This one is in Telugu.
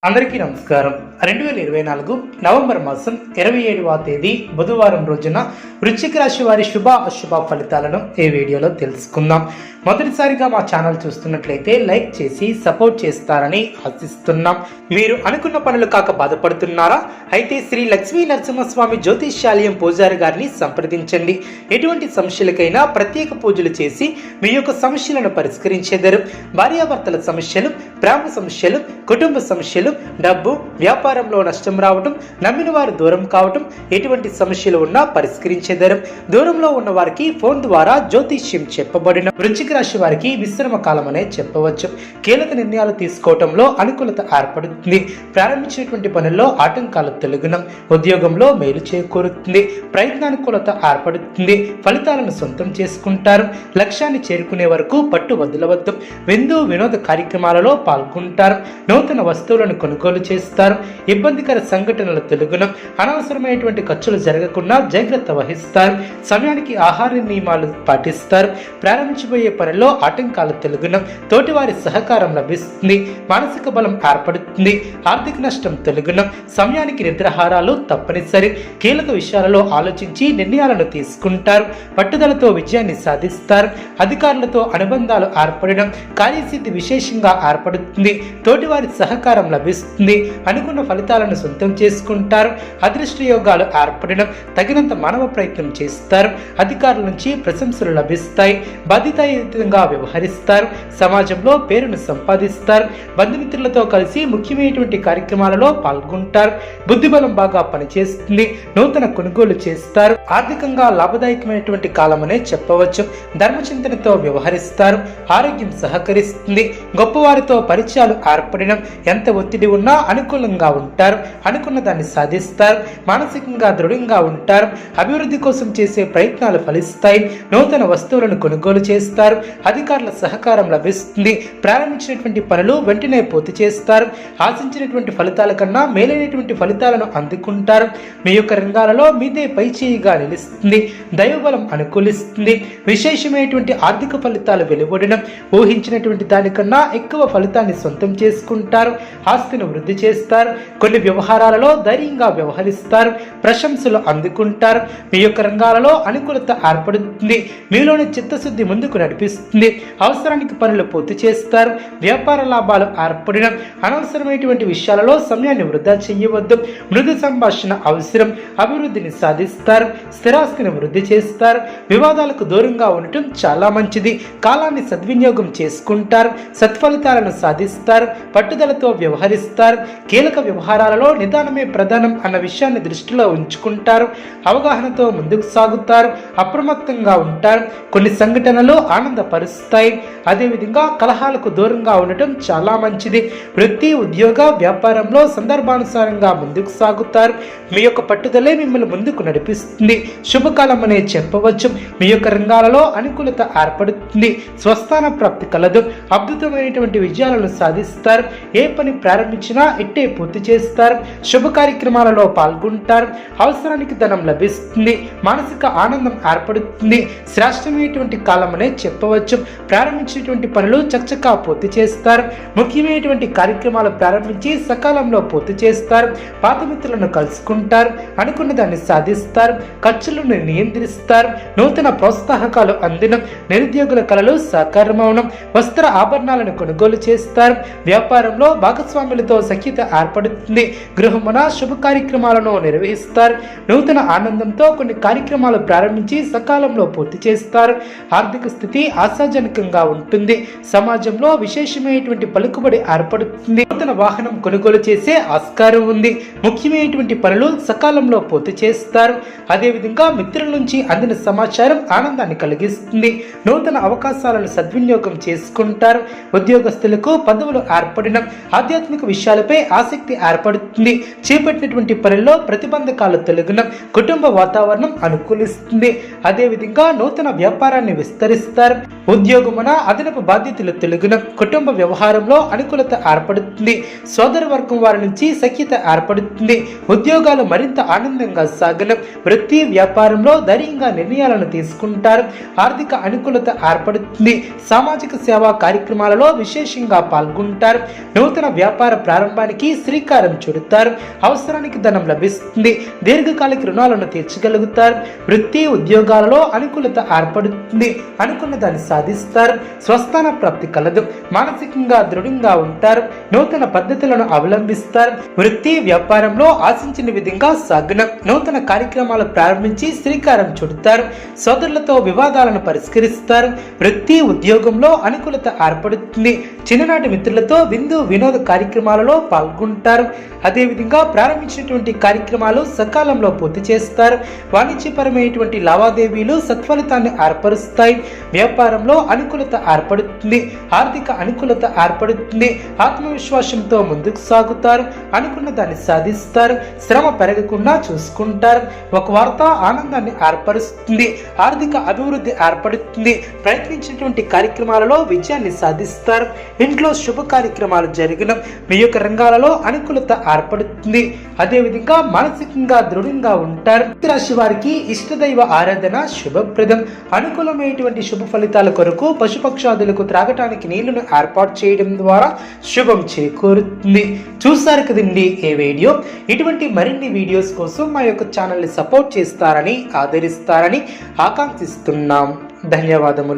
అందరికీ నమస్కారం. 2024 నవంబర్ మాసం 27వ తేదీ బుధవారం రోజున వృశ్చిక రాశి వారి శుభ అశుభ ఫలితాలను ఈ వీడియోలో తెలుసుకుందాం. మొదటిసారిగా మా ఛానల్ చూస్తున్నట్లయితే లైక్ చేసి సపోర్ట్ చేస్తారని ఆశిస్తున్నాం. మీరు అనుకున్న పనులు కాక బాధపడుతున్నారా? అయితే శ్రీ లక్ష్మీ నరసింహస్వామి జ్యోతిష్యాలయం పూజారి గారిని సంప్రదించండి. ఎటువంటి సమస్యలకైనా ప్రత్యేక పూజలు చేసి మీ యొక్క సమస్యలను పరిష్కరించేదారు. భార్యాభర్తల సమస్యలు, ప్రేమ సమస్యలు, కుటుంబ సమస్యలు, డబ్బు, వ్యాపారంలో నష్టం రావటం, నమ్మిన వారు దూరం కావటం, ఎటువంటి సమస్యలు ఉన్నా పరిష్కరించేదారు. దూరంలో ఉన్న వారికి ఫోన్ ద్వారా జ్యోతిష్యం చెప్పబడిన వృశ్చిక రాశి వారికి విశ్రమ కాలం అనే చెప్పవచ్చు. కీలక నిర్ణయాలు తీసుకోవటంలో అనుకూలత ఏర్పడుతుంది. ప్రారంభించినటువంటి పనుల్లో ఆటంకాలు తొలగునం. ఉద్యోగంలో మేలు చేకూరుతుంది. ప్రయత్నానుకూలత ఏర్పడుతుంది. ఫలితాలను సొంతం చేసుకుంటారు. లక్ష్యాన్ని చేరుకునే వరకు పట్టు వదలవద్దు. విందు వినోద కార్యక్రమాలలో పాల్గొంటారు. నూతన వస్తువులను కొనుగోలు చేస్తారు. ఇబ్బందికర సంఘటనలు తొలగునం. అనవసరమైనటువంటి ఖర్చులు జరగకుండా జాగ్రత్త వహిస్తారు. సమయానికి ఆహార నియమాలు పాటిస్తారు. ప్రారంభించబోయే పనిలో ఆటంకాలు తొలగునం. తోటివారి సహకారం లభిస్తుంది. మానసిక బలం ఏర్పడుతుంది. ఆర్థిక నష్టం తొలగునం. సమయానికి నిద్రాహారాలు తప్పనిసరి. కీలక విషయాలలో ఆలోచించి నిర్ణయాలను తీసుకుంటారు. పట్టుదలతో విజయాన్ని సాధిస్తారు. అధికారులతో అనుబంధాలు ఏర్పడడం, కార్యసిద్ధి విశేషంగా ఏర్పడుతుంది. తోటివారి సహకారం లభిస్తుంది. అనుకున్న ఫలితాలను సొంతం చేసుకుంటారు. అదృష్ట యోగాలు ఏర్పడడం, తగినంత మానవ ప్రయత్నం చేస్తారు. అధికారుల నుంచి ప్రశంసలు లభిస్తాయి. బాధ్యతాయుతంగా వ్యవహరిస్తారు. సమాజంలో పేరును సంపాదిస్తారు. బంధుమిత్రులతో కలిసి ముఖ్యమైనటువంటి కార్యక్రమాలలో పాల్గొంటారు. బుద్ధిబలం బాగా పనిచేస్తుంది. నూతన కొనుగోలు చేస్తారు. ఆర్థికంగా లాభదాయకమైనటువంటి కాలమనే చెప్పవచ్చు. ధర్మచింతనతో వ్యవహరిస్తారు. ఆరోగ్యం సహకరిస్తుంది. గొప్పవారితో పరిచయాలు ఏర్పడడం, ఎంత ఒత్తిడి ఉన్నా అనుకూలంగా ఉంటారు. అనుకున్న దాన్ని సాధిస్తారు. మానసికంగా దృఢంగా ఉంటారు. అభివృద్ధి కోసం చేసే ప్రయత్నాలు ఫలిస్తాయి. నూతన వస్తువులను కొనుగోలు చేస్తారు. అధికారుల సహకారం లభిస్తుంది. ప్రారంభించినటువంటి పనులు వెంటనే పూర్తి చేస్తారు. ఆశించినటువంటి ఫలితాల కన్నా మేలైనటువంటి ఫలితాలను అందుకుంటారు. మీ యొక్క రంగాలలో మీదే పైచేయిగా నిలుస్తుంది. దైవబలం అనుకూలిస్తుంది. విశేషమైనటువంటి ఆర్థిక ఫలితాలు వెలువడడం, ఊహించినటువంటి దానికన్నా ఎక్కువ ఫలితాన్ని సొంతం చేసుకుంటారు. ఆస్తిని వృద్ధి చేస్తారు. కొన్ని వ్యవహారాలలో ధైర్యంగా వ్యవహరిస్తారు. ప్రశంసలు అందుకుంటారు. మీ యొక్క రంగాలలో అనుకూలత ఏర్పడుతుంది. మీలోని చిత్తశుద్ధి ముందుకు నడిపిస్తుంది. అవసరానికి పనులు పూర్తి చేస్తారు. వ్యాపార లాభాలు ఏర్పడడం, అనవసరమైనటువంటి విషయాలలో సమయాన్ని వృధా చేయవద్దు. మృదు సంభాషణ అవసరం. అభివృద్ధిని సాధిస్తారు. స్థిరాస్తిని వృద్ధి చేస్తారు. వివాదాలకు దూరంగా ఉండటం చాలా మంచిది. కాలాన్ని సద్వినియోగం చేసుకుంటారు. సత్ఫలితాలను సాధిస్తారు. పట్టుదలతో వ్యవహరిస్తారు. కీలక వ్యవహారాలలో నిదానమే ప్రధానం అన్న విషయాన్ని దృష్టిలో ఉంచుకుంటారు. అవగాహనతో ముందుకు సాగుతారు. అప్రమత్తంగా ఉంటారు. కొన్ని సంఘటనలు ఆనందపరుస్తాయి. అదేవిధంగా కలహాలకు దూరంగా ఉండటం చాలా మంచిది. వృత్తి, ఉద్యోగ, వ్యాపారంలో సందర్భానుసారంగా ముందుకు సాగుతారు. మీ యొక్క పట్టుదలే మిమ్మల్ని ముందుకు నడిపిస్తుంది. శుభకాలం అనే చెప్పవచ్చు. మీ యొక్క రంగాలలో అనుకూలత ఏర్పడుతుంది. స్వస్థాన ప్రాప్తి కలదు. అద్భుతమైనటువంటి విజయాలను సాధిస్తారు. ఏ పని ప్రారంభించినా ఇట్టే పూర్తి చేస్తారు. శుభ కార్యక్రమాలలో పాల్గొంటారు. అవసరానికి ధనం లభిస్తుంది. మానసిక ఆనందం ఏర్పడుతుంది. శ్రేష్టమైనటువంటి కాలం అనే చెప్పవచ్చు. ప్రారంభించినటువంటి పనులు చకచకా పూర్తి చేస్తారు. ముఖ్యమైనటువంటి కార్యక్రమాలు ప్రారంభించి సకాలంలో పూర్తి చేస్తారు. పాత మిత్రులను కలుసుకుంటారు. అనుకున్న దాన్ని సాధిస్తారు. ఖర్చులను నియంత్రిస్తారు. నూతన ప్రోత్సాహకాలు అందినం. నిరుద్యోగుల కళలు సాకారమవడం, వస్త్ర ఆభరణాలను కొనుగోలు చేస్తారు. వ్యాపారంలో భాగస్వాములతో సఖ్యత ఏర్పడుతుంది. గృహమున శుభ కార్యక్రమాలను నిర్వహిస్తారు. నూతన ఆనందంతో కొన్ని కార్యక్రమాలు ప్రారంభించి సకాలంలో పూర్తి చేస్తారు. ఆర్థిక స్థితి ఆశాజనకంగా ఉంటుంది. సమాజంలో విశేషమైనటువంటి పలుకుబడి ఏర్పడుతుంది. నూతన వాహనం కొనుగోలు చేసే ఆస్కారం ఉంది. ముఖ్యమైనటువంటి పనులు సకాలంలో పూర్తి చేస్తారు. అదేవిధంగా మిత్రుల నుంచి అందిన సమాచారం ఆనందాన్ని కలిగిస్తుంది. నూతన అవకాశాలను సద్వినియోగం చేసుకుంటారు. ఉద్యోగస్తులకు పదవులు ఏర్పడడం, ఆధ్యాత్మిక విషయాలపై ఆసక్తి ఏర్పడుతుంది. చేపట్టినటువంటి పనుల్లో ప్రతిబంధకాలు తొలగడం, కుటుంబ వాతావరణం అనుకూలిస్తుంది. అదేవిధంగా నూతన వ్యాపారాన్ని విస్తరిస్తారు. ఉద్యోగమున అదనపు బాధ్యతలు తొలగడం, కుటుంబ వ్యవహారంలో అనుకూలత ఏర్పడుతుంది. సోదర వర్గం వారి నుంచి సఖ్యత ఏర్పడుతుంది. ఉద్యోగాలు మరింత ఆనందంగా సాగడం, వృత్తి వ్యాపారంలో ధైర్యంగా నిర్ణయాలను తీసుకుంటారు. ఆర్థిక అనుకూలత ఏర్పడుతుంది. సామాజిక సేవా కార్యక్రమాలలో విశేషంగా పాల్గొంటారు. నూతన వ్యాపార ప్రారంభానికి శ్రీకారం చుడతారు. అవసరానికి ధనం లభిస్తుంది. దీర్ఘకాలిక రుణాలను తీర్చగలుగుతారు. వృత్తి ఉద్యోగాలలో అనుకూలత ఏర్పడుతుంది. అనుకున్న దాన్ని సాధిస్తారు. స్వస్థాన ప్రాప్తి కలదు. మానసికంగా దృఢంగా ఉంటారు. నూతన పద్ధతులను అవలంబిస్తారు. వృత్తి వ్యాపారంలో ఆశించిన విధంగా సాగనం. నూతన కార్యక్రమాలు ప్రారంభించి శ్రీకారం చుడతారు. సోదరులతో వివాదాలను పరిష్కరిస్తారు. వృత్తి ఉద్యోగంలో అనుకూలత ఏర్పడుతుంది. చిన్ననాటి మిత్రులతో విందు వినోద కార్యక్రమాలలో పాల్గొంటారు. అదేవిధంగా ప్రారంభించినటువంటి కార్యక్రమాలు సకాలంలో పూర్తి చేస్తారు. వాణిజ్యపరమైనటువంటి లావాదేవీలు సత్ఫలితాన్ని ఏర్పరుస్తాయి. వ్యాపారంలో అనుకూలత ఏర్పడుతుంది. ఆర్థిక అనుకూలత ఏర్పడుతుంది. ఆత్మవిశ్వాసంతో ముందుకు సాగుతారు. అనుకున్న దాన్ని సాధిస్తారు. శ్రమ పెరగకుండా చూసుకుంటారు. ఒక వార్త ఆనందాన్ని ఏర్పరుస్తుంది. ఆర్థిక అభివృద్ధి ఏర్పడుతుంది. ప్రయత్నించినటువంటి కార్యక్రమాలలో విజయాన్ని సాధిస్తారు. ఇంట్లో శుభ కార్యక్రమాలు జరిగిన మీ యొక్క రంగాలలో అనుకూలత ఏర్పడుతుంది. అదేవిధంగా మానసికంగా దృఢంగా ఉంటారు. రాశి వారికి ఇష్టదైవ ఆరాధన శుభప్రదం. అనుకూలమైనటువంటి శుభ ఫలితాల కొరకు పశుపక్షాదులకు త్రాగటానికి నీళ్లను ఏర్పాటు చేయడం ద్వారా శుభం చేకూరుతుంది. చూసారు కదండి ఈ వీడియో. ఇటువంటి మరిన్ని వీడియోస్ కోసం మా యొక్క ఛానల్ని సపోర్ట్ చేస్తారని ఆదరిస్తారని ఆకాంక్షిస్తున్నాం. ధన్యవాదములు.